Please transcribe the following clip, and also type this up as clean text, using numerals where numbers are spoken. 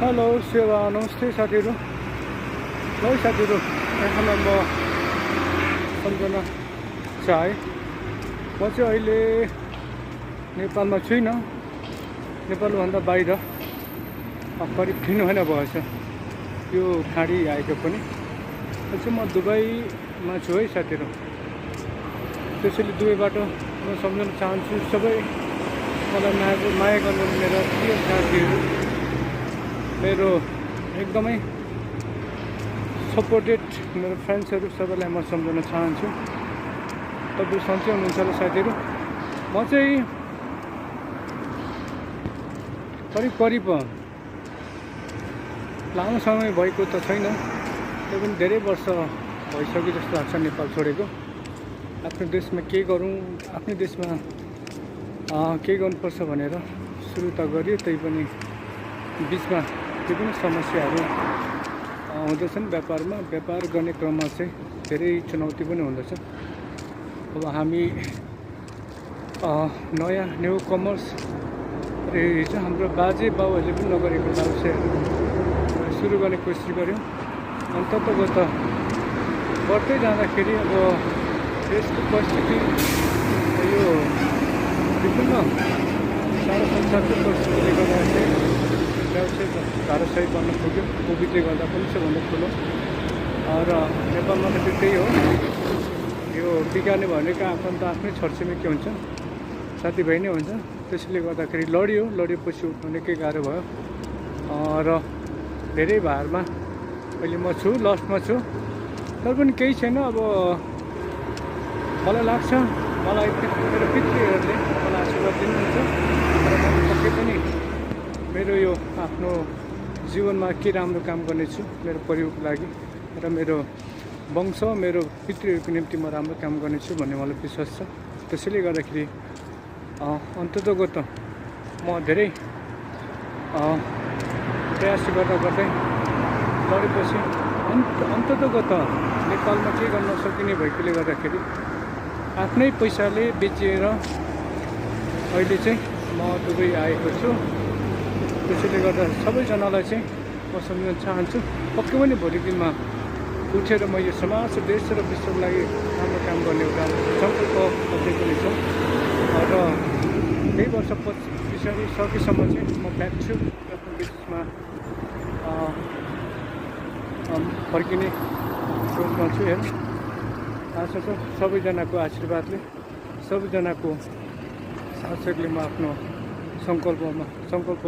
Hello सेवा नमस्ते साथीहरू। है साथीहरू, यहाँ म सम्झना चाहे। म चाहिँ अहिले नेपालमा छुइनँ, नेपालभन्दा बाहिर करिब 3 महिना भएछ यो खाडी आएको पनि। चाहिँ म दुबईमा छु है साथीहरू। त्यसैले दुबईबाट म सम्झन चाहन्छु सबै मलाई माया गर्ने मेरो प्रिय साथीहरू, मेरो एकदमै सपोर्टेड मेरो फ्रेन्ड्सहरू सबैलाई म सम्झन चाहन्छु। तपाईँ सन्चै हुनुहुन्छ होला साथीहरू। म चाहिँ करिब लामो समय भएको त छैन, त्यो पनि धेरै वर्ष भइसक्यो जस्तो लाग्छ नेपाल छोडेको। आफ्नो देशमा के गरौँ, आफ्नै देशमा के गर्नुपर्छ भनेर सुरु त गरियो, त्यही पनि बिचमा विभिन्न समस्याहरू हुँदछन्। व्यापार गर्ने क्रममा चाहिँ धेरै चुनौती पनि हुँदछ। अब हामी नयाँ न्यू कमर्स हिजो हाम्रो बाजे बाउहरूले पनि नगरेको व्यवसायहरू सुरु गर्ने कोसिस गऱ्यौँ। अन्ततगत बढ्दै जाँदाखेरि अब देशको परिस्थिति यो विभिन्न सारा संसारको परिस्थितिले गर्दा चाहिँ व्यवसाय धाराशायी बन्न पुग्यो। कोभिडले गर्दा पनि सबभन्दा ठुलो र नेपालमा त त्यही हो। यो बिगार्ने भनेको आफन्त आफ्नै छरछिमेकी हुन्छ, साथीभाइ नै हुन्छ। त्यसैले गर्दाखेरि लड्योपछि उठ्नु निकै गाह्रो भयो र धेरै भारमा अहिले म छु, लस्टमा छु। तर पनि केही छैन। अब मलाई लाग्छ मेरो पितृहरूले मलाई आशीर्वाद दिनुहुन्छ र म पक्कै पनि मेरो यो आफ्नो जीवनमा के राम्रो काम गर्नेछु मेरो परिवारको लागि र मेरो वंश मेरो पितृहरूको निम्ति म राम्रो काम गर्नेछु भन्ने मलाई विश्वास छ। त्यसैले गर्दाखेरि अन्ततगत म धेरै प्रयास गर्दै लडेपछि अन्ततगत नेपालमा के गर्न सकिने भएकोले गर्दाखेरि आफ्नै पैसाले बेचेर अहिले चाहिँ म दुबई आएको छु। त्यसैले गर्दा सबैजनालाई चाहिँ म सम्झन चाहन्छु। पक्कै पनि भोलि दिनमा उठेर म यो समाज र देश र विश्वको लागि राम्रो काम गर्ने एउटा सङ्कल्प अझै पनि छ र केही वर्ष पछाडि सकेसम्म चाहिँ म ब्याक छु आफ्नो देशमा फर्किने सोचमा छु। हेर्नु, आशा छ सबैजनाको आशीर्वादले, सबैजनाको साथसहयोगले म आफ्नो सङ्कल्प